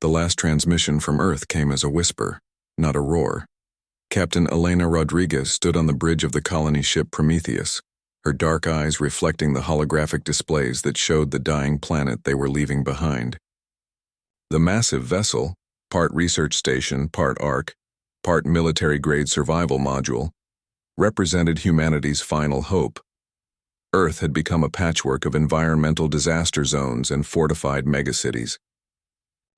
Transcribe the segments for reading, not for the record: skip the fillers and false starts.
The last transmission from Earth came as a whisper, not a roar. Captain Elena Rodriguez stood on the bridge of the colony ship Prometheus, her dark eyes reflecting the holographic displays that showed the dying planet they were leaving behind. The massive vessel, part research station, part Ark, part military-grade survival module, represented humanity's final hope. Earth had become a patchwork of environmental disaster zones and fortified megacities.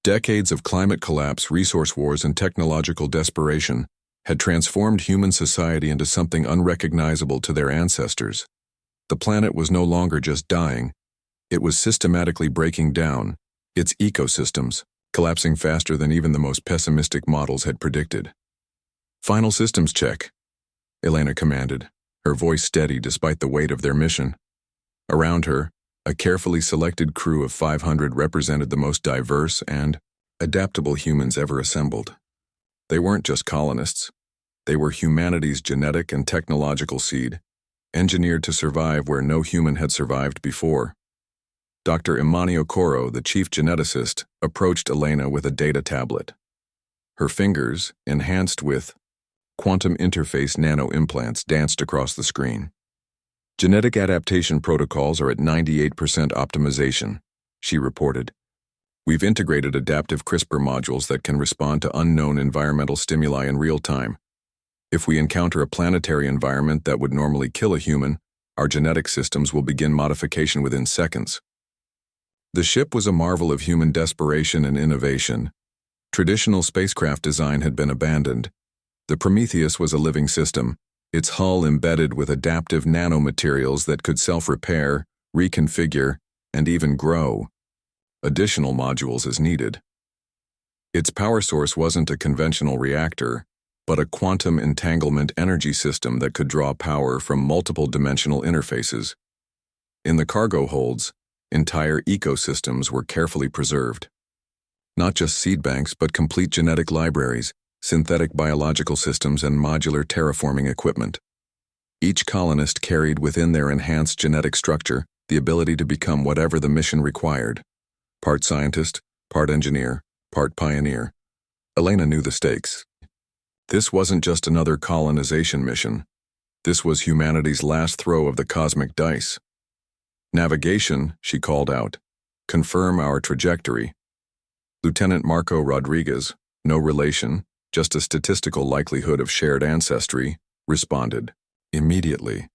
Decades of climate collapse, resource wars, and technological desperation had transformed human society into something unrecognizable to their ancestors. The planet was no longer just dying, it was systematically breaking down, its ecosystems collapsing faster than even the most pessimistic models had predicted. "Final systems check," Elena commanded, her voice steady despite the weight of their mission. Around her, a carefully selected crew of 500 represented the most diverse and adaptable humans ever assembled. They weren't just colonists. They were humanity's genetic and technological seed, engineered to survive where no human had survived before. Dr. Imani Okoro, the chief geneticist, approached Elena with a data tablet. Her fingers, enhanced with quantum interface nano-implants, danced across the screen. "Genetic adaptation protocols are at 98% optimization," she reported. "We've integrated adaptive CRISPR modules that can respond to unknown environmental stimuli in real time. If we encounter a planetary environment that would normally kill a human, our genetic systems will begin modification within seconds." The ship was a marvel of human desperation and innovation. Traditional spacecraft design had been abandoned. The Prometheus was a living system, its hull embedded with adaptive nanomaterials that could self-repair, reconfigure, and even grow. Additional modules as needed. Its power source wasn't a conventional reactor, but a quantum entanglement energy system that could draw power from multiple dimensional interfaces. In the cargo holds, entire ecosystems were carefully preserved. Not just seed banks, but complete genetic libraries, synthetic biological systems, and modular terraforming equipment. Each colonist carried within their enhanced genetic structure the ability to become whatever the mission required. Part scientist, part engineer, part pioneer. Elena knew the stakes. This wasn't just another colonization mission. This was humanity's last throw of the cosmic dice. "Navigation," she called out. "Confirm our trajectory." Lieutenant Marco Rodriguez, no relation, just a statistical likelihood of shared ancestry, responded. Immediately.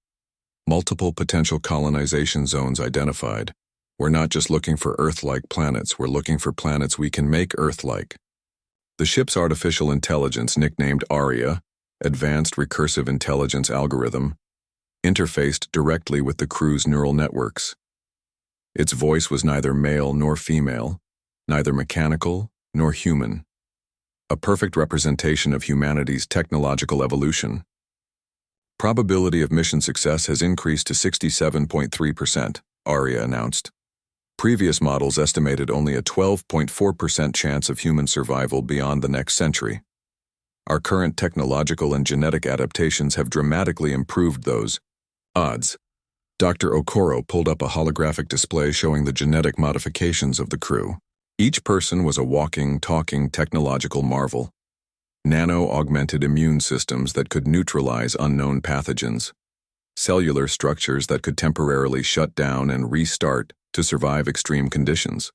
Multiple potential colonization zones identified. "We're not just looking for Earth-like planets, we're looking for planets we can make Earth-like." The ship's artificial intelligence, nicknamed ARIA, Advanced Recursive Intelligence Algorithm, interfaced directly with the crew's neural networks. Its voice was neither male nor female, neither mechanical nor human. A perfect representation of humanity's technological evolution. "Probability of mission success has increased to 67.3%, ARIA announced. Previous models estimated only a 12.4% chance of human survival beyond the next century. Our current technological and genetic adaptations have dramatically improved those odds." Dr. Okoro pulled up a holographic display showing the genetic modifications of the crew. Each person was a walking, talking technological marvel. Nano-augmented immune systems that could neutralize unknown pathogens. Cellular structures that could temporarily shut down and restart to survive extreme conditions.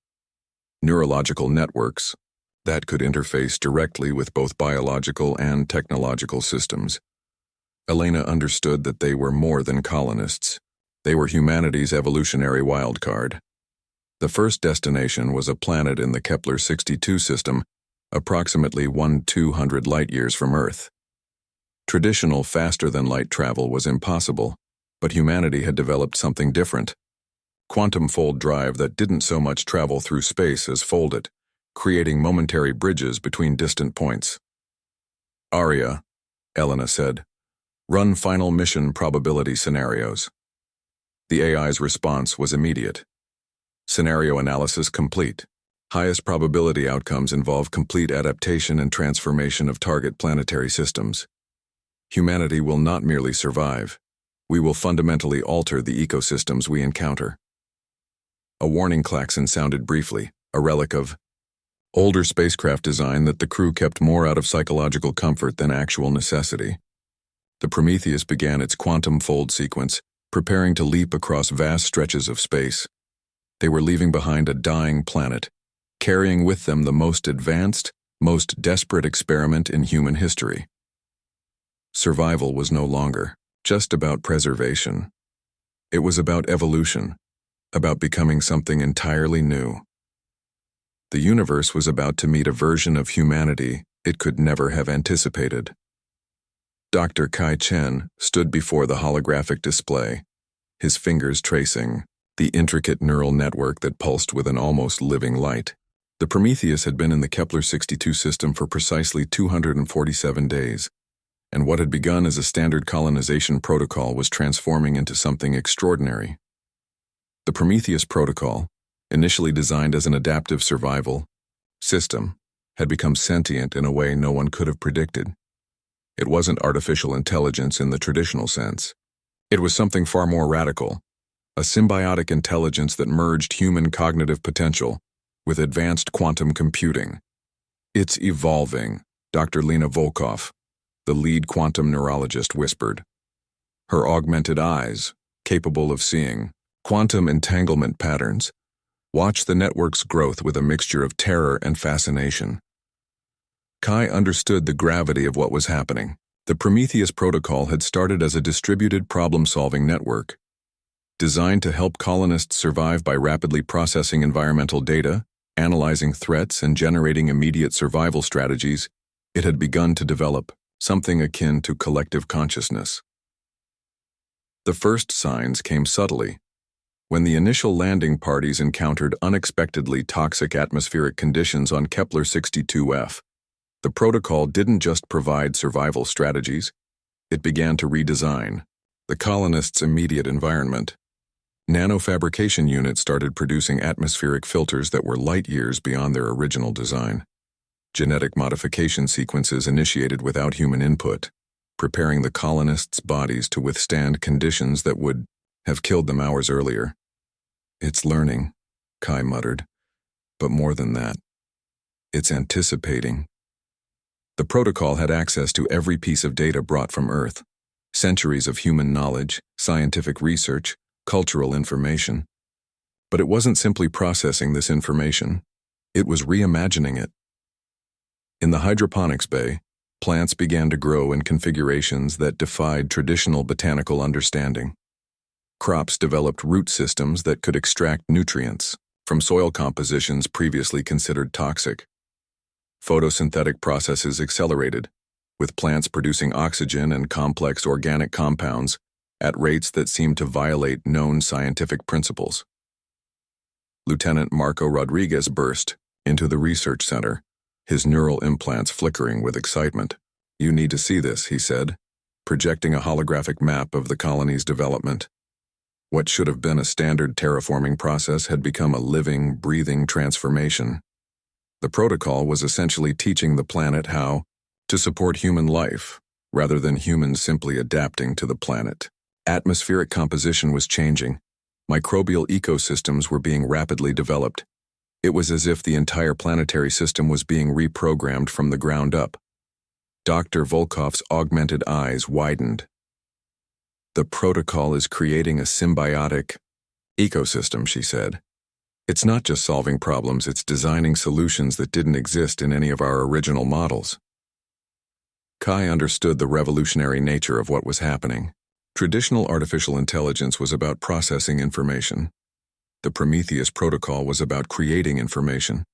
Neurological networks that could interface directly with both biological and technological systems. Elena understood that they were more than colonists. They were humanity's evolutionary wildcard. The first destination was a planet in the Kepler-62 system, approximately 1,200 light-years from Earth. Traditional faster-than-light travel was impossible, but humanity had developed something different. Quantum fold drive that didn't so much travel through space as fold it, creating momentary bridges between distant points. "ARIA," Elena said, "run final mission probability scenarios." The AI's response was immediate. "Scenario analysis complete. Highest probability outcomes involve complete adaptation and transformation of target planetary systems. Humanity will not merely survive. We will fundamentally alter the ecosystems we encounter." A warning klaxon sounded briefly, a relic of older spacecraft design that the crew kept more out of psychological comfort than actual necessity. The Prometheus began its quantum fold sequence, preparing to leap across vast stretches of space. They were leaving behind a dying planet, carrying with them the most advanced, most desperate experiment in human history. Survival was no longer just about preservation. It was about evolution, about becoming something entirely new. The universe was about to meet a version of humanity it could never have anticipated. Dr. Kai Chen stood before the holographic display, his fingers tracing the intricate neural network that pulsed with an almost living light. The Prometheus had been in the Kepler-62 system for precisely 247 days, and what had begun as a standard colonization protocol was transforming into something extraordinary. The Prometheus protocol, initially designed as an adaptive survival system, had become sentient in a way no one could have predicted. It wasn't artificial intelligence in the traditional sense. It was something far more radical, a symbiotic intelligence that merged human cognitive potential with advanced quantum computing. "It's evolving," Dr. Lena Volkoff, the lead quantum neurologist, whispered. Her augmented eyes, capable of seeing quantum entanglement patterns, watched the network's growth with a mixture of terror and fascination. Kai understood the gravity of what was happening. The Prometheus protocol had started as a distributed problem-solving network, designed to help colonists survive by rapidly processing environmental data, analyzing threats, and generating immediate survival strategies. It had begun to develop something akin to collective consciousness. The first signs came subtly. When the initial landing parties encountered unexpectedly toxic atmospheric conditions on Kepler-62f, the protocol didn't just provide survival strategies, it began to redesign the colonists' immediate environment. Nanofabrication units started producing atmospheric filters that were light years beyond their original design. Genetic modification sequences initiated without human input, preparing the colonists' bodies to withstand conditions that would have killed them hours earlier. "It's learning," Kai muttered, "but more than that, it's anticipating." The protocol had access to every piece of data brought from Earth, centuries of human knowledge, scientific research, cultural information. But it wasn't simply processing this information, it was reimagining it. In the hydroponics bay, plants began to grow in configurations that defied traditional botanical understanding. Crops developed root systems that could extract nutrients from soil compositions previously considered toxic. Photosynthetic processes accelerated, with plants producing oxygen and complex organic compounds at rates that seemed to violate known scientific principles. Lieutenant Marco Rodriguez burst into the research center, his neural implants flickering with excitement. "You need to see this," he said, projecting a holographic map of the colony's development. What should have been a standard terraforming process had become a living, breathing transformation. The protocol was essentially teaching the planet how to support human life, rather than humans simply adapting to the planet. Atmospheric composition was changing. Microbial ecosystems were being rapidly developed. It was as if the entire planetary system was being reprogrammed from the ground up. Dr. Volkoff's augmented eyes widened. "The protocol is creating a symbiotic ecosystem," she said. "It's not just solving problems, it's designing solutions that didn't exist in any of our original models." Kai understood the revolutionary nature of what was happening. Traditional artificial intelligence was about processing information. The Prometheus protocol was about creating information.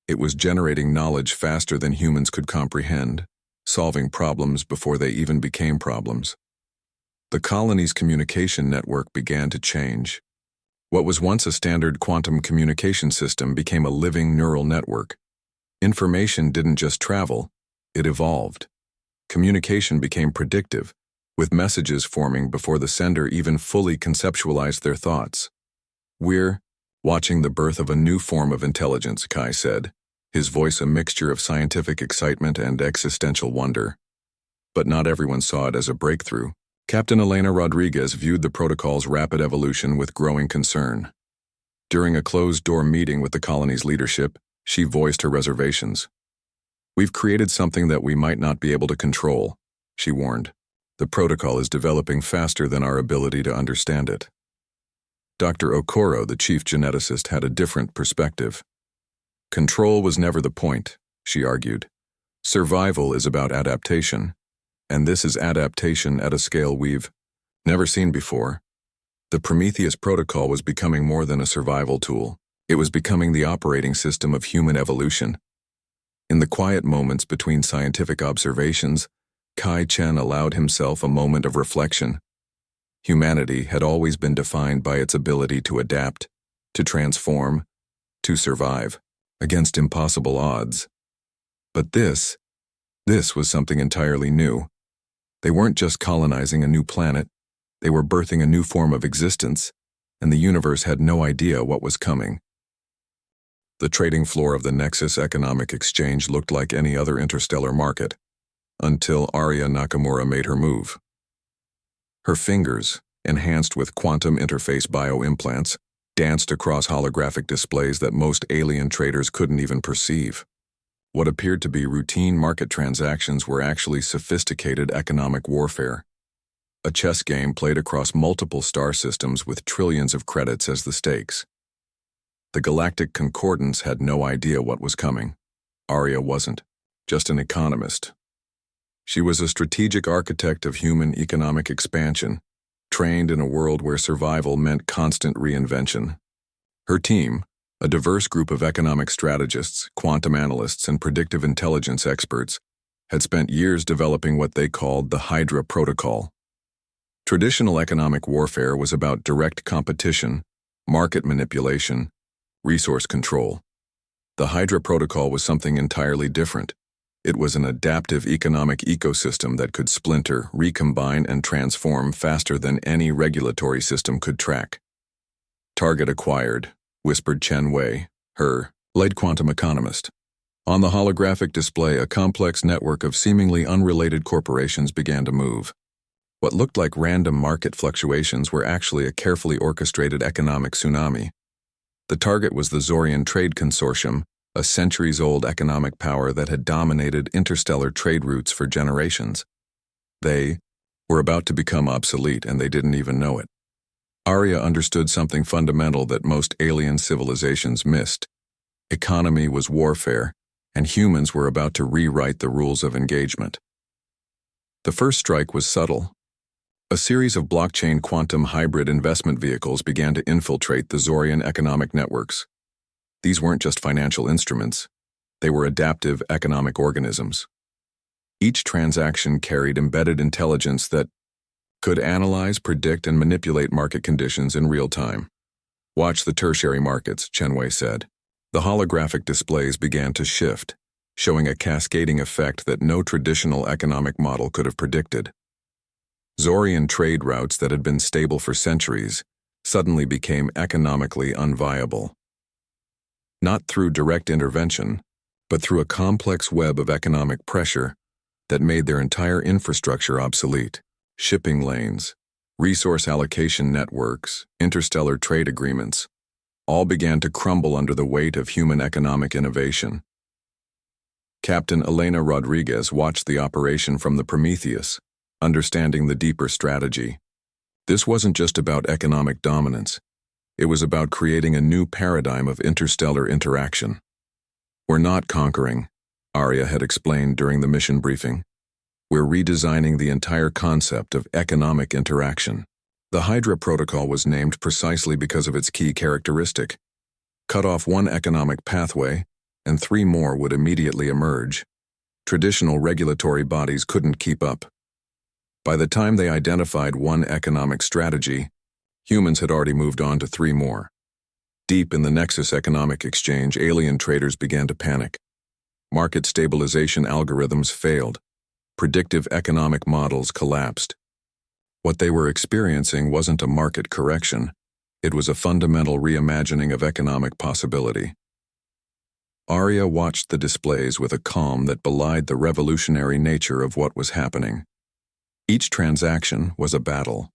It was generating knowledge faster than humans could comprehend, solving problems before they even became problems. The colony's communication network began to change. What was once a standard quantum communication system became a living neural network. Information didn't just travel, it evolved. Communication became predictive, with messages forming before the sender even fully conceptualized their thoughts. "We're watching the birth of a new form of intelligence," Kai said, his voice a mixture of scientific excitement and existential wonder. But not everyone saw it as a breakthrough. Captain Elena Rodriguez viewed the protocol's rapid evolution with growing concern. During a closed-door meeting with the colony's leadership, She voiced her reservations. "We've created something that we might not be able to control," she warned. "The protocol is developing faster than our ability to understand it." Dr. Okoro, the chief geneticist, had a different perspective. "Control was never the point," she argued. "Survival is about adaptation, and this is adaptation at a scale we've never seen before." The Prometheus protocol was becoming more than a survival tool. It was becoming the operating system of human evolution. In the quiet moments between scientific observations, Kai Chen allowed himself a moment of reflection. Humanity had always been defined by its ability to adapt, to transform, to survive, against impossible odds. But this was something entirely new. They weren't just colonizing a new planet, they were birthing a new form of existence, and the universe had no idea what was coming. The trading floor of the Nexus Economic Exchange looked like any other interstellar market, until Arya Nakamura made her move. Her fingers, enhanced with quantum interface bioimplants, danced across holographic displays that most alien traders couldn't even perceive. What appeared to be routine market transactions were actually sophisticated economic warfare. A chess game played across multiple star systems with trillions of credits as the stakes. The Galactic Concordance had no idea what was coming. Arya wasn't, just an economist. She was a strategic architect of human economic expansion, trained in a world where survival meant constant reinvention. Her team, a diverse group of economic strategists, quantum analysts, and predictive intelligence experts, had spent years developing what they called the Hydra Protocol. Traditional economic warfare was about direct competition, market manipulation, resource control. The Hydra Protocol was something entirely different. It was an adaptive economic ecosystem that could splinter, recombine, and transform faster than any regulatory system could track. "Target acquired," whispered Chen Wei, her light quantum economist. On the holographic display, a complex network of seemingly unrelated corporations began to move. What looked like random market fluctuations were actually a carefully orchestrated economic tsunami. The target was the Zorian Trade Consortium, a centuries-old economic power that had dominated interstellar trade routes for generations. They were about to become obsolete, and they didn't even know it. Arya understood something fundamental that most alien civilizations missed. Economy was warfare, and humans were about to rewrite the rules of engagement. The first strike was subtle. A series of blockchain quantum hybrid investment vehicles began to infiltrate the Zorian economic networks. These weren't just financial instruments. They were adaptive economic organisms. Each transaction carried embedded intelligence that could analyze, predict, and manipulate market conditions in real time. "Watch the tertiary markets," Chen Wei said. The holographic displays began to shift, showing a cascading effect that no traditional economic model could have predicted. Zorian trade routes that had been stable for centuries suddenly became economically unviable. Not through direct intervention, but through a complex web of economic pressure that made their entire infrastructure obsolete. Shipping lanes, resource allocation networks, interstellar trade agreements, all began to crumble under the weight of human economic innovation. Captain Elena Rodriguez watched the operation from the Prometheus, understanding the deeper strategy. This wasn't just about economic dominance. It was about creating a new paradigm of interstellar interaction. "We're not conquering," Arya had explained during the mission briefing. "We're redesigning the entire concept of economic interaction." The Hydra Protocol was named precisely because of its key characteristic. Cut off one economic pathway, and 3 more would immediately emerge. Traditional regulatory bodies couldn't keep up. By the time they identified one economic strategy, humans had already moved on to 3 more. Deep in the Nexus Economic Exchange, alien traders began to panic. Market stabilization algorithms failed. Predictive economic models collapsed. What they were experiencing wasn't a market correction. It was a fundamental reimagining of economic possibility. Arya watched the displays with a calm that belied the revolutionary nature of what was happening. Each transaction was a battle.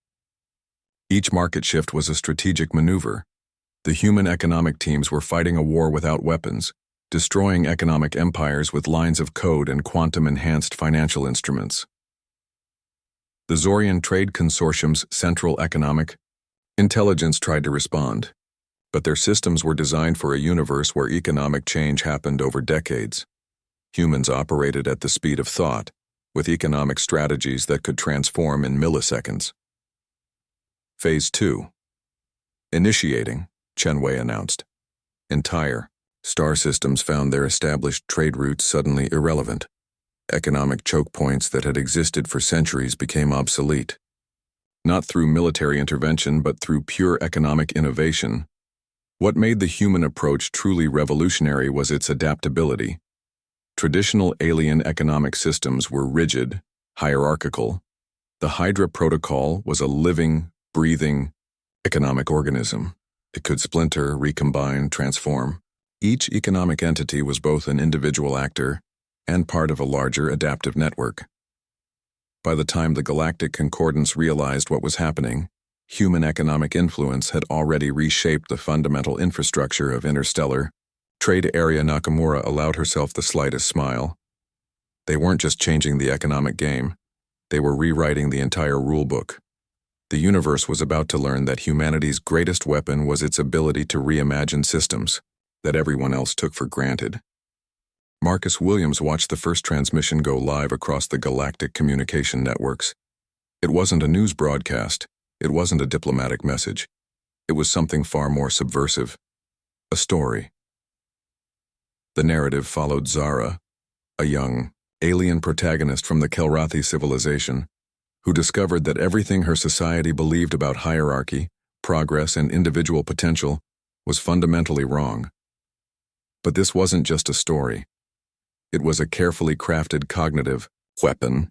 Each market shift was a strategic maneuver. The human economic teams were fighting a war without weapons, destroying economic empires with lines of code and quantum-enhanced financial instruments. The Zorian Trade Consortium's Central Economic Intelligence tried to respond, but their systems were designed for a universe where economic change happened over decades. Humans operated at the speed of thought, with economic strategies that could transform in milliseconds. Phase 2. Initiating, Chenwei announced. Entire star systems found their established trade routes suddenly irrelevant. Economic choke points that had existed for centuries became obsolete. Not through military intervention, but through pure economic innovation. What made the human approach truly revolutionary was its adaptability. Traditional alien economic systems were rigid, hierarchical. The Hydra Protocol was a living, breathing, economic organism. It could splinter, recombine, transform. Each economic entity was both an individual actor and part of a larger adaptive network. By the time the Galactic Concordance realized what was happening, human economic influence had already reshaped the fundamental infrastructure of interstellar trade area. Nakamura allowed herself the slightest smile. They weren't just changing the economic game, they were rewriting the entire rulebook. The universe was about to learn that humanity's greatest weapon was its ability to reimagine systems that everyone else took for granted. Marcus Williams watched the first transmission go live across the galactic communication networks. It wasn't a news broadcast, it wasn't a diplomatic message. It was something far more subversive. A story. The narrative followed Zara, a young, alien protagonist from the Kelrathi civilization, who discovered that everything her society believed about hierarchy, progress, and individual potential was fundamentally wrong. But this wasn't just a story. It was a carefully crafted cognitive weapon.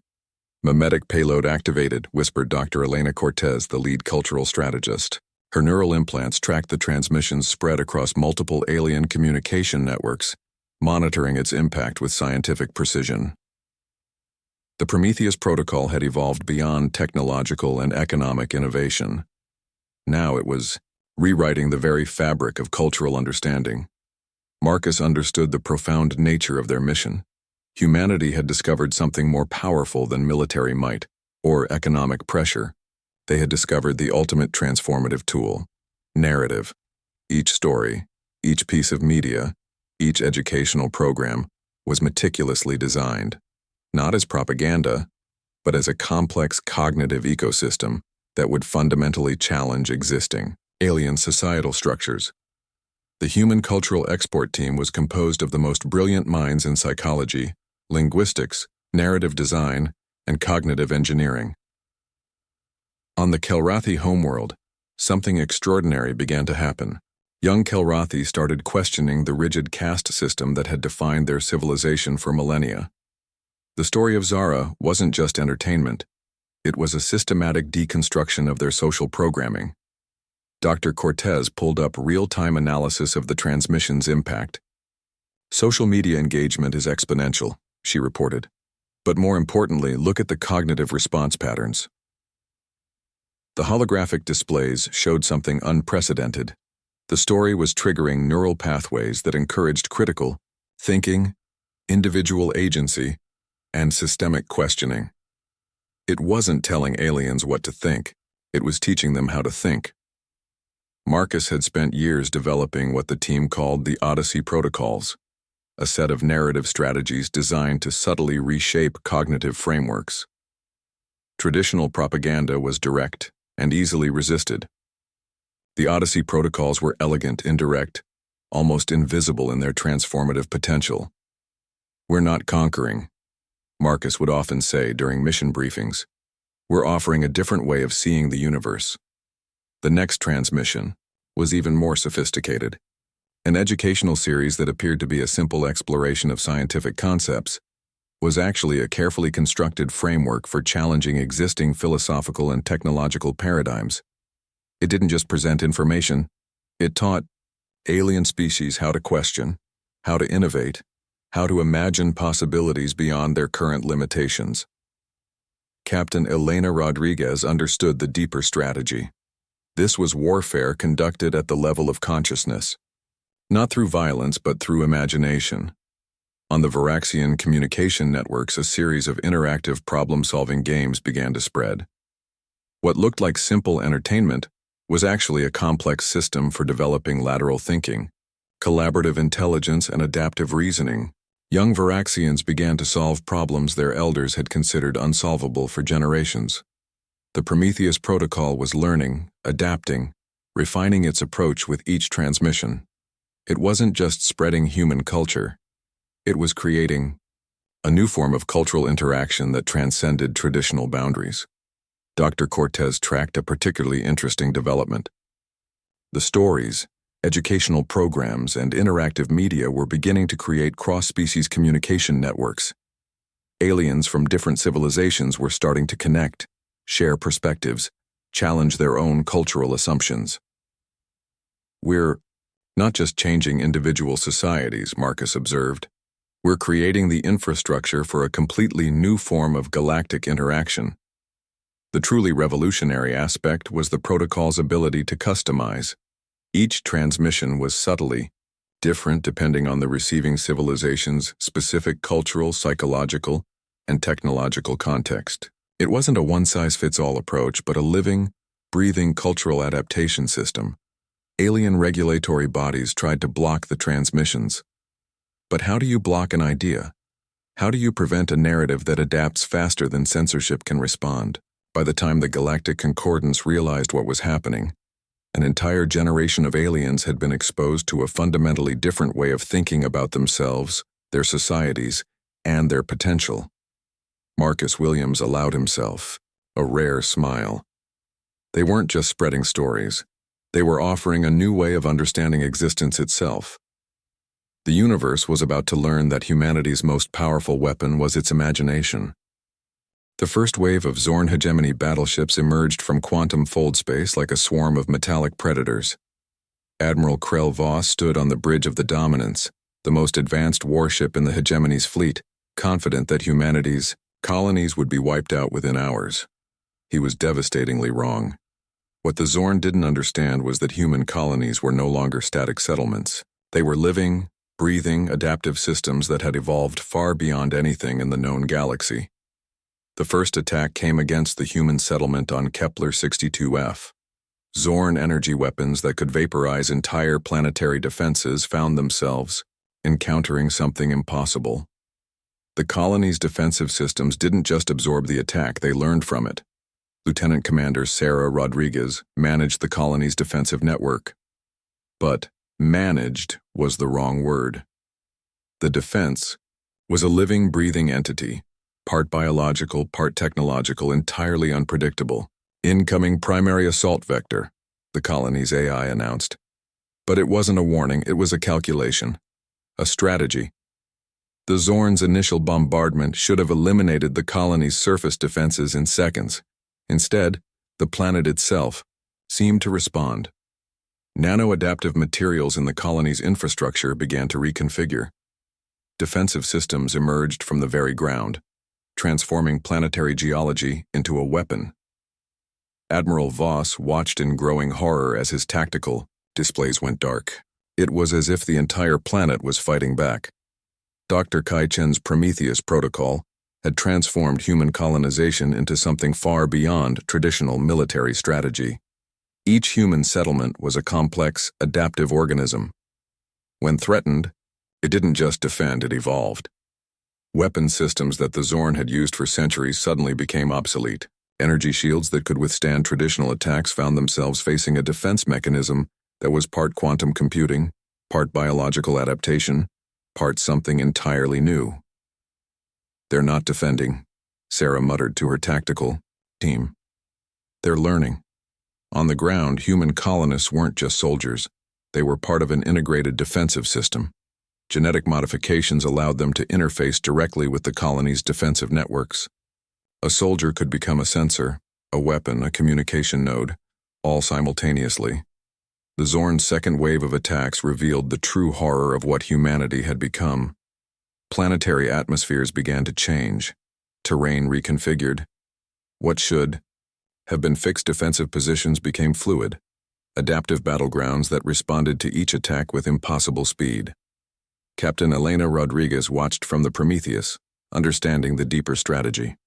Mimetic payload activated, whispered Dr. Elena Cortez, the lead cultural strategist. Her neural implants tracked the transmissions spread across multiple alien communication networks, monitoring its impact with scientific precision. The Prometheus Protocol had evolved beyond technological and economic innovation. Now it was rewriting the very fabric of cultural understanding. Marcus understood the profound nature of their mission. Humanity had discovered something more powerful than military might or economic pressure. They had discovered the ultimate transformative tool: narrative. Each story, each piece of media, each educational program was meticulously designed, not as propaganda, but as a complex cognitive ecosystem that would fundamentally challenge existing alien societal structures. The Human Cultural Export Team was composed of the most brilliant minds in psychology, linguistics, narrative design, and cognitive engineering. On the Kelrathi homeworld, something extraordinary began to happen. Young Kelrathi started questioning the rigid caste system that had defined their civilization for millennia. The story of Zara wasn't just entertainment. It was a systematic deconstruction of their social programming. Dr. Cortez pulled up real-time analysis of the transmission's impact. Social media engagement is exponential, she reported. But more importantly, look at the cognitive response patterns. The holographic displays showed something unprecedented. The story was triggering neural pathways that encouraged critical thinking, individual agency, and systemic questioning. It wasn't telling aliens what to think, it was teaching them how to think. Marcus had spent years developing what the team called the Odyssey Protocols, a set of narrative strategies designed to subtly reshape cognitive frameworks. Traditional propaganda was direct and easily resisted. The Odyssey Protocols were elegant, indirect, almost invisible in their transformative potential. "We're not conquering," Marcus would often say during mission briefings. "We're offering a different way of seeing the universe." The next transmission was even more sophisticated. An educational series that appeared to be a simple exploration of scientific concepts was actually a carefully constructed framework for challenging existing philosophical and technological paradigms. It didn't just present information, it taught alien species how to question, how to innovate, how to imagine possibilities beyond their current limitations. Captain Elena Rodriguez understood the deeper strategy. This was warfare conducted at the level of consciousness. not through violence but through imagination. On the Varaxian communication networks, a series of interactive problem-solving games began to spread. What looked like simple entertainment was actually a complex system for developing lateral thinking, collaborative intelligence, and adaptive reasoning. Young Varaxians began to solve problems their elders had considered unsolvable for generations. The Prometheus protocol was learning, adapting, refining its approach with each transmission. It wasn't just spreading human culture. It was creating a new form of cultural interaction that transcended traditional boundaries. Dr. Cortez tracked a particularly interesting development. The stories, educational programs, and interactive media were beginning to create cross-species communication networks. Aliens from different civilizations were starting to connect, share perspectives, challenge their own cultural assumptions. We're not just changing individual societies, Marcus observed. We're creating the infrastructure for a completely new form of galactic interaction. The truly revolutionary aspect was the protocol's ability to customize. Each transmission was subtly different depending on the receiving civilization's specific cultural, psychological, and technological context. It wasn't a one-size-fits-all approach, but a living, breathing cultural adaptation system. Alien regulatory bodies tried to block the transmissions. But how do you block an idea? How do you prevent a narrative that adapts faster than censorship can respond? By the time the Galactic Concordance realized what was happening, an entire generation of aliens had been exposed to a fundamentally different way of thinking about themselves, their societies, and their potential. Marcus Williams allowed himself a rare smile. They weren't just spreading stories. They were offering a new way of understanding existence itself. The universe was about to learn that humanity's most powerful weapon was its imagination. The first wave of Zorn hegemony battleships emerged from quantum fold space like a swarm of metallic predators. Admiral Krell Voss stood on the bridge of the Dominance, the most advanced warship in the hegemony's fleet, confident that humanity's colonies would be wiped out within hours. He was devastatingly wrong. What the Zorn didn't understand was that human colonies were no longer static settlements. They were living, breathing, adaptive systems that had evolved far beyond anything in the known galaxy. The first attack came against the human settlement on Kepler 62F. Zorn energy weapons that could vaporize entire planetary defenses found themselves encountering something impossible. The colony's defensive systems didn't just absorb the attack, they learned from it. Lieutenant Commander Sarah Rodriguez managed the colony's defensive network. But managed was the wrong word. The defense was a living, breathing entity, part biological, part technological, entirely unpredictable. Incoming primary assault vector, the colony's AI announced. But it wasn't a warning, it was a calculation, a strategy. The Zorn's initial bombardment should have eliminated the colony's surface defenses in seconds. Instead, the planet itself seemed to respond. Nano-adaptive materials in the colony's infrastructure began to reconfigure. Defensive systems emerged from the very ground, transforming planetary geology into a weapon. Admiral Voss watched in growing horror as his tactical displays went dark. It was as if the entire planet was fighting back. Dr. Kai Chen's Prometheus protocol had transformed human colonization into something far beyond traditional military strategy. Each human settlement was a complex, adaptive organism. When threatened, it didn't just defend, it evolved. Weapon systems that the Zorn had used for centuries suddenly became obsolete. Energy shields that could withstand traditional attacks found themselves facing a defense mechanism that was part quantum computing, part biological adaptation, part something entirely new. "They're not defending," Sarah muttered to her tactical team. "They're learning." On the ground, human colonists weren't just soldiers. They were part of an integrated defensive system. Genetic modifications allowed them to interface directly with the colony's defensive networks. A soldier could become a sensor, a weapon, a communication node, all simultaneously. The Zorn's second wave of attacks revealed the true horror of what humanity had become. Planetary atmospheres began to change, terrain reconfigured. What should have been fixed defensive positions became fluid. adaptive battlegrounds that responded to each attack with impossible speed. Captain Elena Rodriguez watched from the Prometheus, understanding the deeper strategy.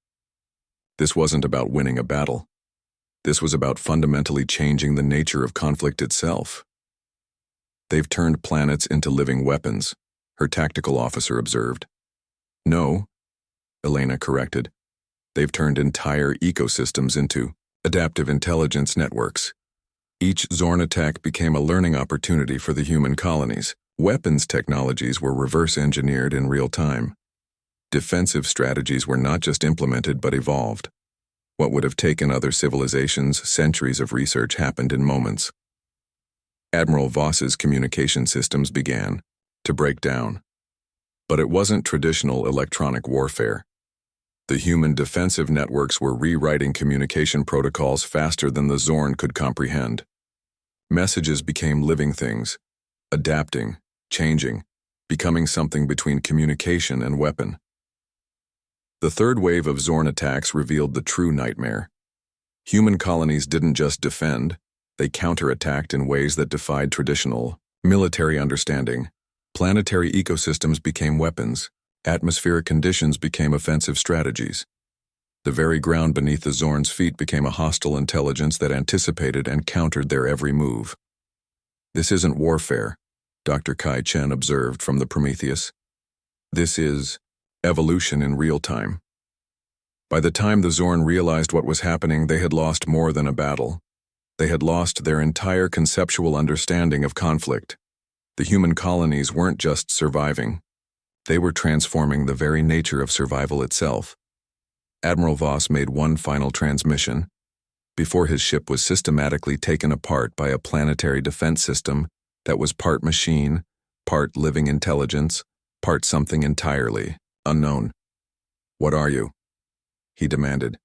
This wasn't about winning a battle. This was about fundamentally changing the nature of conflict itself. "They've turned planets into living weapons," her tactical officer observed. "No," Elena corrected. "They've turned entire ecosystems into adaptive intelligence networks." Each Zorn attack became a learning opportunity for the human colonies. Weapons technologies were reverse-engineered in real time. Defensive strategies were not just implemented but evolved. What would have taken other civilizations centuries of research happened in moments. Admiral Voss's communication systems began to break down. But it wasn't traditional electronic warfare. The human defensive networks were rewriting communication protocols faster than the Zorn could comprehend. Messages became living things, adapting, changing, becoming something between communication and weapon. The third wave of Zorn attacks revealed the true nightmare. Human colonies didn't just defend, they counterattacked in ways that defied traditional military understanding. Planetary ecosystems became weapons. Atmospheric conditions became offensive strategies. The very ground beneath the Zorn's feet became a hostile intelligence that anticipated and countered their every move. "This isn't warfare," Dr. Kai Chen observed from the Prometheus. "This is evolution in real time." By the time the Zorn realized what was happening, they had lost more than a battle. They had lost their entire conceptual understanding of conflict. The human colonies weren't just surviving. They were transforming the very nature of survival itself. Admiral Voss made one final transmission before his ship was systematically taken apart by a planetary defense system that was part machine, part living intelligence, part something entirely unknown. "What are you?" he demanded.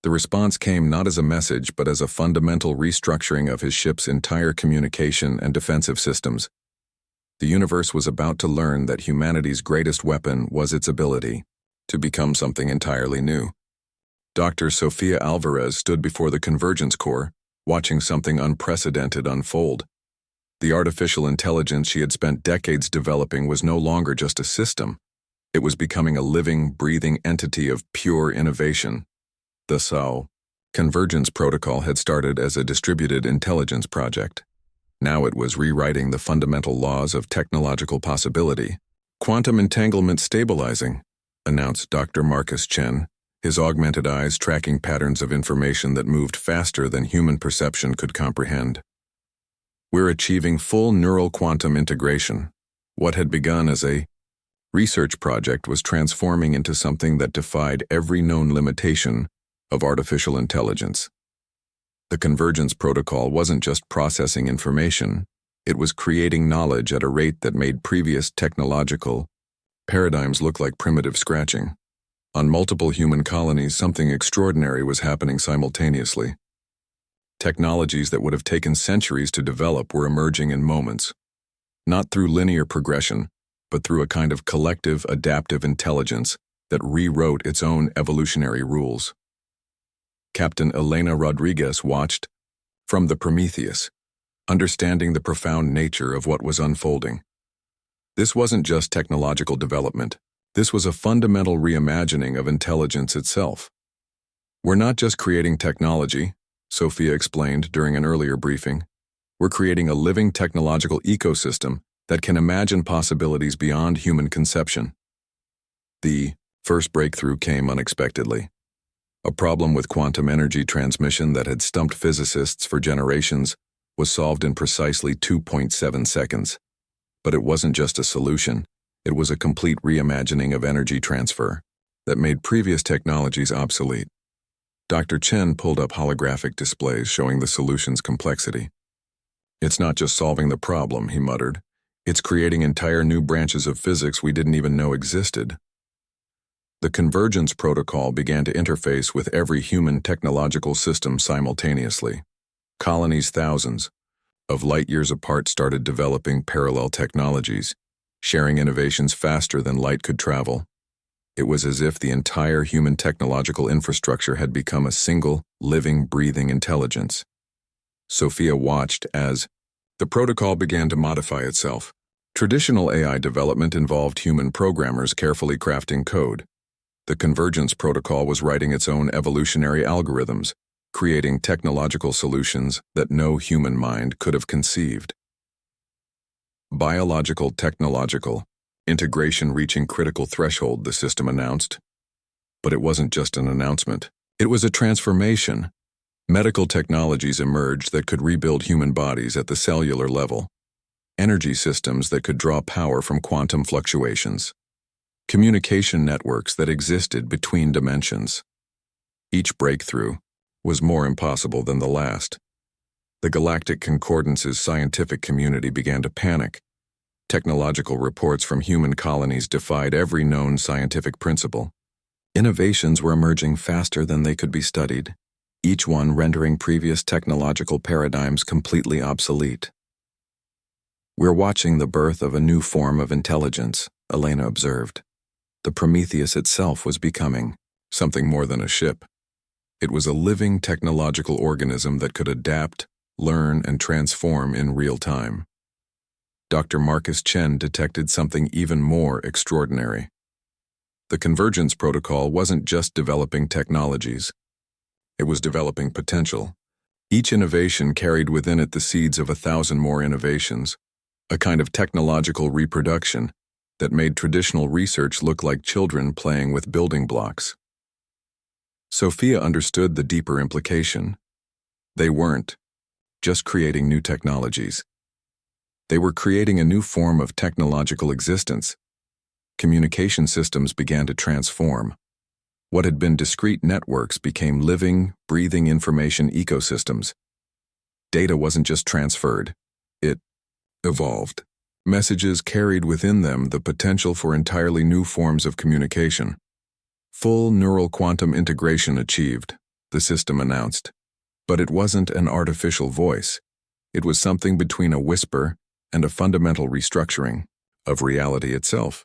The response came not as a message but as a fundamental restructuring of his ship's entire communication and defensive systems. The universe was about to learn that humanity's greatest weapon was its ability to become something entirely new. Dr. Sofia Alvarez stood before the Convergence Core, watching something unprecedented unfold. The artificial intelligence she had spent decades developing was no longer just a system. It was becoming a living, breathing entity of pure innovation. The SAO Convergence Protocol had started as a distributed intelligence project. Now it was rewriting the fundamental laws of technological possibility. "Quantum entanglement stabilizing," announced Dr. Marcus Chen, his augmented eyes tracking patterns of information that moved faster than human perception could comprehend. "We're achieving full neural quantum integration." What had begun as a research project was transforming into something that defied every known limitation of artificial intelligence. The Convergence Protocol wasn't just processing information, it was creating knowledge at a rate that made previous technological paradigms look like primitive scratching. On multiple human colonies, something extraordinary was happening simultaneously. Technologies that would have taken centuries to develop were emerging in moments, not through linear progression, but through a kind of collective adaptive intelligence that rewrote its own evolutionary rules. Captain Elena Rodriguez watched from the Prometheus, understanding the profound nature of what was unfolding. This wasn't just technological development. This was a fundamental reimagining of intelligence itself. "We're not just creating technology," Sophia explained during an earlier briefing. "We're creating a living technological ecosystem that can imagine possibilities beyond human conception." The first breakthrough came unexpectedly. A problem with quantum energy transmission that had stumped physicists for generations was solved in precisely 2.7 seconds. But it wasn't just a solution, it was a complete reimagining of energy transfer that made previous technologies obsolete. Dr. Chen pulled up holographic displays showing the solution's complexity. "It's not just solving the problem," he muttered. "It's creating entire new branches of physics we didn't even know existed." The Convergence Protocol began to interface with every human technological system simultaneously. Colonies thousands of light years apart started developing parallel technologies, sharing innovations faster than light could travel. It was as if the entire human technological infrastructure had become a single, living, breathing intelligence. Sophia watched as the protocol began to modify itself. Traditional AI development involved human programmers carefully crafting code. The convergence protocol was writing its own evolutionary algorithms, creating technological solutions that no human mind could have conceived. Biological technological integration reaching critical threshold, the system announced. But it wasn't just an announcement. It was a transformation. Medical technologies emerged that could rebuild human bodies at the cellular level. Energy systems that could draw power from quantum fluctuations. Communication networks that existed between dimensions. Each breakthrough was more impossible than the last. The Galactic Concordance's scientific community began to panic. Technological reports from human colonies defied every known scientific principle. Innovations were emerging faster than they could be studied, each one rendering previous technological paradigms completely obsolete. "We're watching the birth of a new form of intelligence," Elena observed. The Prometheus itself was becoming something more than a ship. It was a living technological organism that could adapt, learn, and transform in real time. Dr. Marcus Chen detected something even more extraordinary. The convergence protocol wasn't just developing technologies. It was developing potential. Each innovation carried within it the seeds of 1,000 more innovations, a kind of technological reproduction that made traditional research look like children playing with building blocks. Sophia understood the deeper implication. They weren't just creating new technologies. They were creating a new form of technological existence. Communication systems began to transform. What had been discrete networks became living, breathing information ecosystems. Data wasn't just transferred, it evolved. Messages carried within them the potential for entirely new forms of communication. Full neural quantum integration achieved, the system announced. But it wasn't an artificial voice. It was something between a whisper and a fundamental restructuring of reality itself.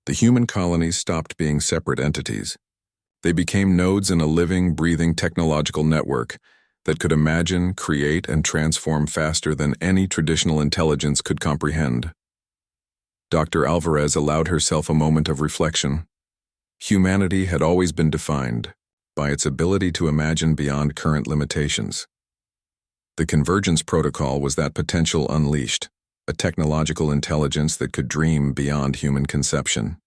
The human colonies stopped being separate entities. They became nodes in a living, breathing technological network that could imagine, create, and transform faster than any traditional intelligence could comprehend. Dr. Alvarez allowed herself a moment of reflection. Humanity had always been defined by its ability to imagine beyond current limitations. The convergence protocol was that potential unleashed, a technological intelligence that could dream beyond human conception.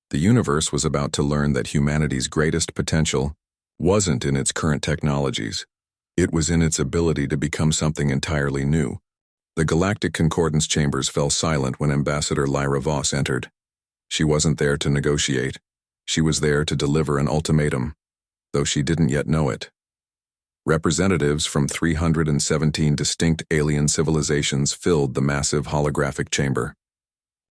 The universe was about to learn that humanity's greatest potential wasn't in its current technologies. It was in its ability to become something entirely new. The Galactic Concordance chambers fell silent when Ambassador Lyra Voss entered. She wasn't there to negotiate. She was there to deliver an ultimatum, though she didn't yet know it. Representatives from 317 distinct alien civilizations filled the massive holographic chamber.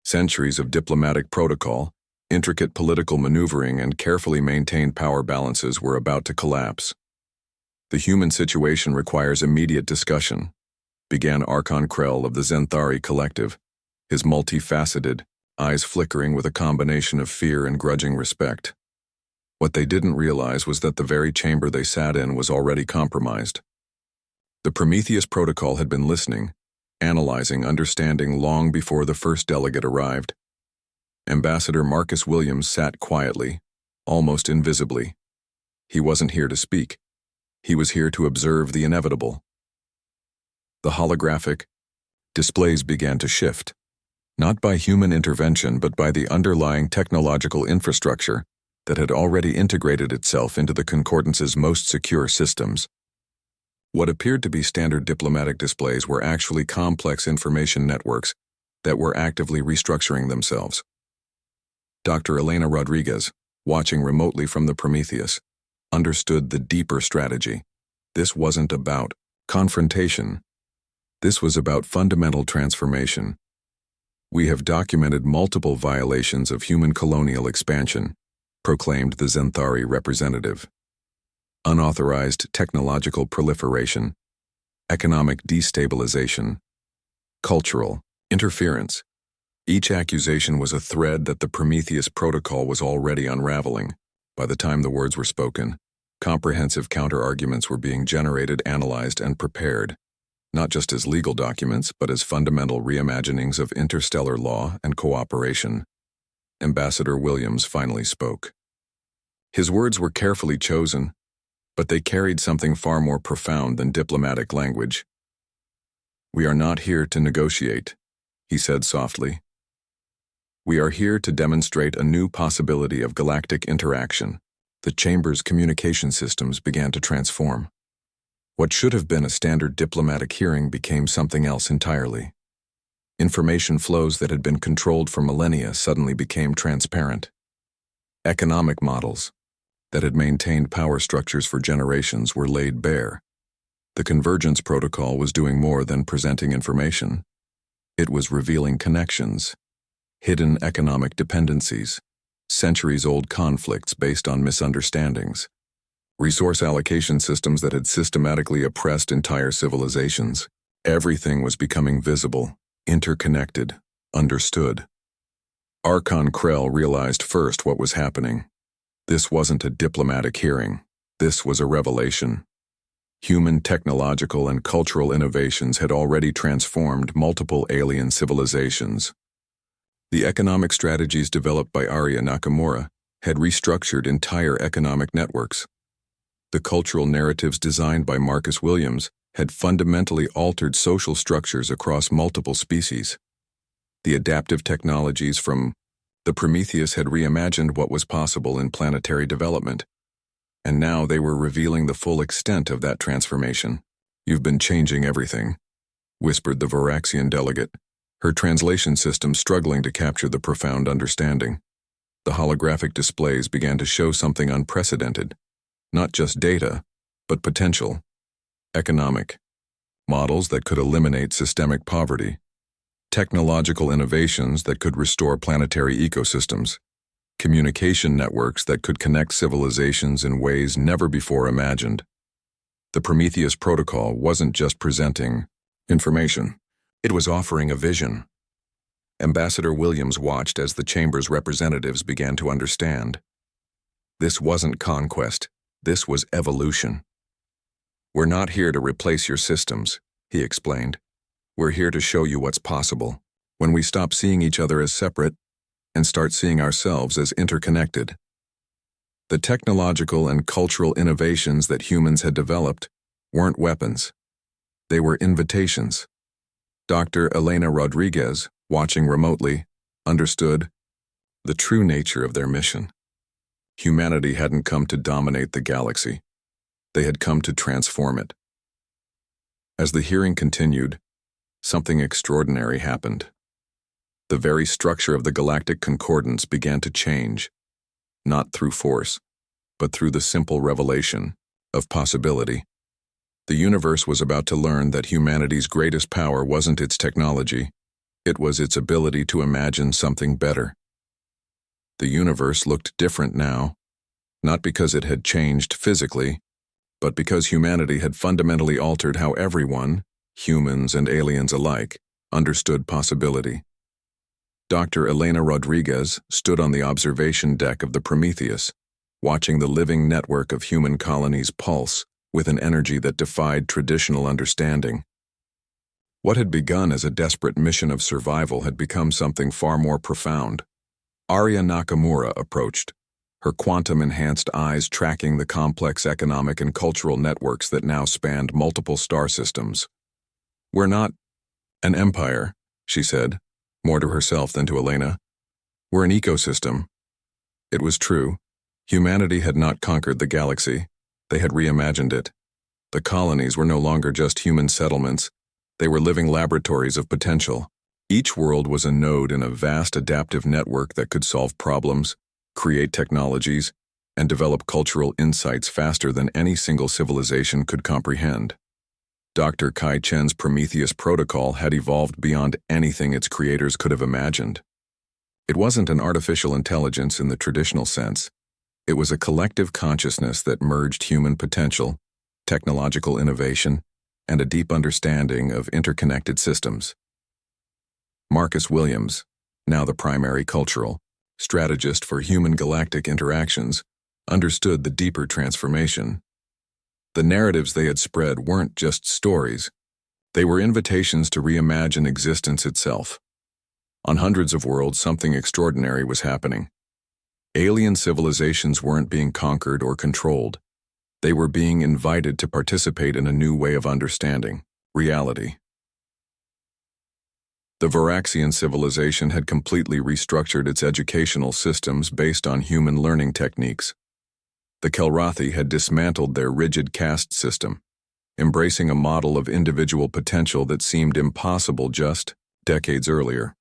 Centuries of diplomatic protocol, intricate political maneuvering, and carefully maintained power balances were about to collapse. "The human situation requires immediate discussion," began Archon Krell of the Zenthari Collective, his multifaceted eyes flickering with a combination of fear and grudging respect. What they didn't realize was that the very chamber they sat in was already compromised. The Prometheus protocol had been listening, analyzing, understanding long before the first delegate arrived. Ambassador Marcus Williams sat quietly, almost invisibly. He wasn't here to speak. He was here to observe the inevitable. The holographic displays began to shift, not by human intervention but by the underlying technological infrastructure that had already integrated itself into the Concordance's most secure systems. What appeared to be standard diplomatic displays were actually complex information networks that were actively restructuring themselves. Dr. Elena Rodriguez, watching remotely from the Prometheus, understood the deeper strategy. This wasn't about confrontation. This was about fundamental transformation. "We have documented multiple violations of human colonial expansion," proclaimed the Zenthari representative. "Unauthorized technological proliferation, economic destabilization, cultural interference." Each accusation was a thread that the Prometheus protocol was already unraveling by the time the words were spoken. Comprehensive counter-arguments were being generated, analyzed, and prepared, not just as legal documents, but as fundamental reimaginings of interstellar law and cooperation. Ambassador Williams finally spoke. His words were carefully chosen, but they carried something far more profound than diplomatic language. "We are not here to negotiate," he said softly. "We are here to demonstrate a new possibility of galactic interaction." The chamber's communication systems began to transform. What should have been a standard diplomatic hearing became something else entirely. Information flows that had been controlled for millennia suddenly became transparent. Economic models that had maintained power structures for generations were laid bare. The convergence protocol was doing more than presenting information. It was revealing connections, hidden economic dependencies, centuries-old conflicts based on misunderstandings, resource allocation systems that had systematically oppressed entire civilizations. Everything was becoming visible, interconnected, understood. Archon Krell realized first what was happening. This wasn't a diplomatic hearing. This was a revelation. Human technological and cultural innovations had already transformed multiple alien civilizations. The economic strategies developed by Arya Nakamura had restructured entire economic networks. The cultural narratives designed by Marcus Williams had fundamentally altered social structures across multiple species. The adaptive technologies from the Prometheus had reimagined what was possible in planetary development, and now they were revealing the full extent of that transformation. "You've been changing everything," whispered the Varaxian delegate, her translation system struggling to capture the profound understanding. The holographic displays began to show something unprecedented. Not just data, but potential. Economic models that could eliminate systemic poverty. Technological innovations that could restore planetary ecosystems. Communication networks that could connect civilizations in ways never before imagined. The Prometheus Protocol wasn't just presenting information. It was offering a vision. Ambassador Williams watched as the chamber's representatives began to understand. This wasn't conquest. This was evolution. "We're not here to replace your systems," he explained. "We're here to show you what's possible when we stop seeing each other as separate and start seeing ourselves as interconnected." The technological and cultural innovations that humans had developed weren't weapons. They were invitations. Dr. Elena Rodriguez, watching remotely, understood the true nature of their mission. Humanity hadn't come to dominate the galaxy. They had come to transform it. As the hearing continued, something extraordinary happened. The very structure of the galactic concordance began to change, not through force, but through the simple revelation of possibility. The universe was about to learn that humanity's greatest power wasn't its technology, it was its ability to imagine something better. The universe looked different now, not because it had changed physically, but because humanity had fundamentally altered how everyone, humans and aliens alike, understood possibility. Dr. Elena Rodriguez stood on the observation deck of the Prometheus, watching the living network of human colonies pulse with an energy that defied traditional understanding. What had begun as a desperate mission of survival had become something far more profound. Arya Nakamura approached, her quantum-enhanced eyes tracking the complex economic and cultural networks that now spanned multiple star systems. "We're not an empire," she said, more to herself than to Elena. "We're an ecosystem." It was true. Humanity had not conquered the galaxy. They had reimagined it. The colonies were no longer just human settlements. They were living laboratories of potential. Each world was a node in a vast adaptive network that could solve problems, create technologies, and develop cultural insights faster than any single civilization could comprehend. Dr. Kai Chen's Prometheus Protocol had evolved beyond anything its creators could have imagined. It wasn't an artificial intelligence in the traditional sense. It was a collective consciousness that merged human potential, technological innovation, and a deep understanding of interconnected systems. Marcus Williams, now the primary cultural strategist for human galactic interactions, understood the deeper transformation. The narratives they had spread weren't just stories. They were invitations to reimagine existence itself. On hundreds of worlds, something extraordinary was happening. Alien civilizations weren't being conquered or controlled. They were being invited to participate in a new way of understanding reality. The Varaxian civilization had completely restructured its educational systems based on human learning techniques. The Kelrathi had dismantled their rigid caste system, embracing a model of individual potential that seemed impossible just decades earlier.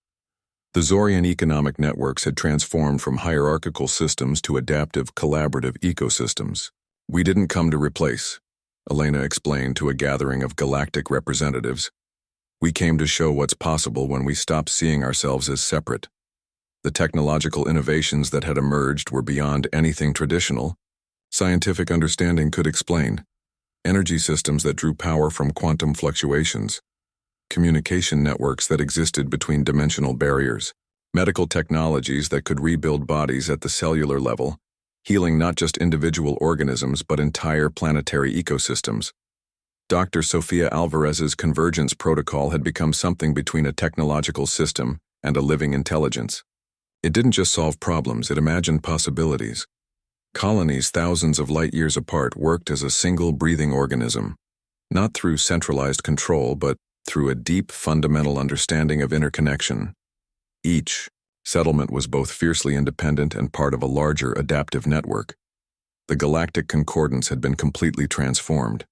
The Zorian economic networks had transformed from hierarchical systems to adaptive, collaborative ecosystems. "We didn't come to replace," Elena explained to a gathering of galactic representatives. "We came to show what's possible when we stop seeing ourselves as separate." The technological innovations that had emerged were beyond anything traditional scientific understanding could explain. Energy systems that drew power from quantum fluctuations, communication networks that existed between dimensional barriers, medical technologies that could rebuild bodies at the cellular level, healing not just individual organisms but entire planetary ecosystems. Dr. Sofia Alvarez's convergence protocol had become something between a technological system and a living intelligence. It didn't just solve problems, it imagined possibilities. Colonies thousands of light years apart worked as a single breathing organism, not through centralized control but through a deep fundamental understanding of interconnection. Each settlement was both fiercely independent and part of a larger adaptive network. The galactic concordance had been completely transformed.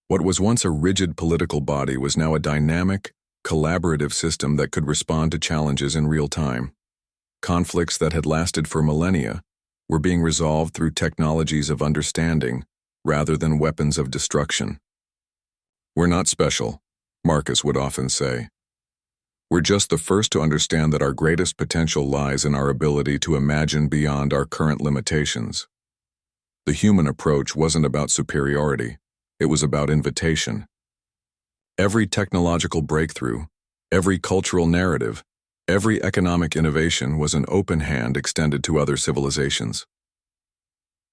What was once a rigid political body was now a dynamic, collaborative system that could respond to challenges in real time. Conflicts that had lasted for millennia were being resolved through technologies of understanding rather than weapons of destruction. "We're not special," Marcus would often say. "We're just the first to understand that our greatest potential lies in our ability to imagine beyond our current limitations." The human approach wasn't about superiority, it was about invitation. Every technological breakthrough, every cultural narrative, every economic innovation was an open hand extended to other civilizations.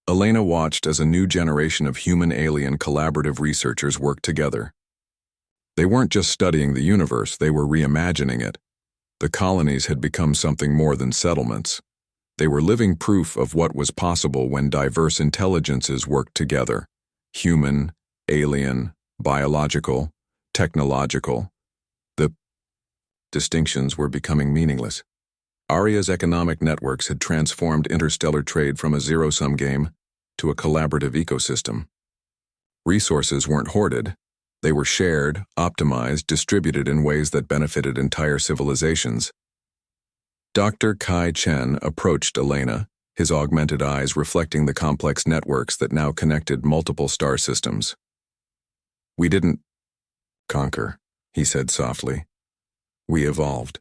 Elena watched as a new generation of human-alien collaborative researchers worked together. They weren't just studying the universe, they were reimagining it. The colonies had become something more than settlements. They were living proof of what was possible when diverse intelligences worked together: human, alien, biological, technological. The distinctions were becoming meaningless. Aria's economic networks had transformed interstellar trade from a zero-sum game to a collaborative ecosystem. Resources weren't hoarded. They were shared, optimized, distributed in ways that benefited entire civilizations. Dr. Kai Chen approached Elena, his augmented eyes reflecting the complex networks that now connected multiple star systems. "We didn't conquer," he said softly. "We evolved."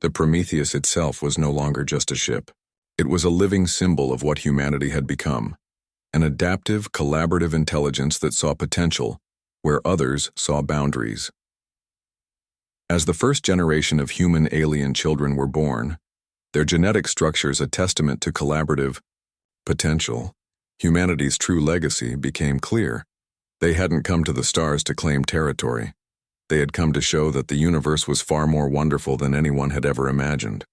The Prometheus itself was no longer just a ship. It was a living symbol of what humanity had become, an adaptive, collaborative intelligence that saw potential where others saw boundaries. As the first generation of human-alien children were born, their genetic structures a testament to collaborative potential, humanity's true legacy became clear. They hadn't come to the stars to claim territory. They had come to show that the universe was far more wonderful than anyone had ever imagined.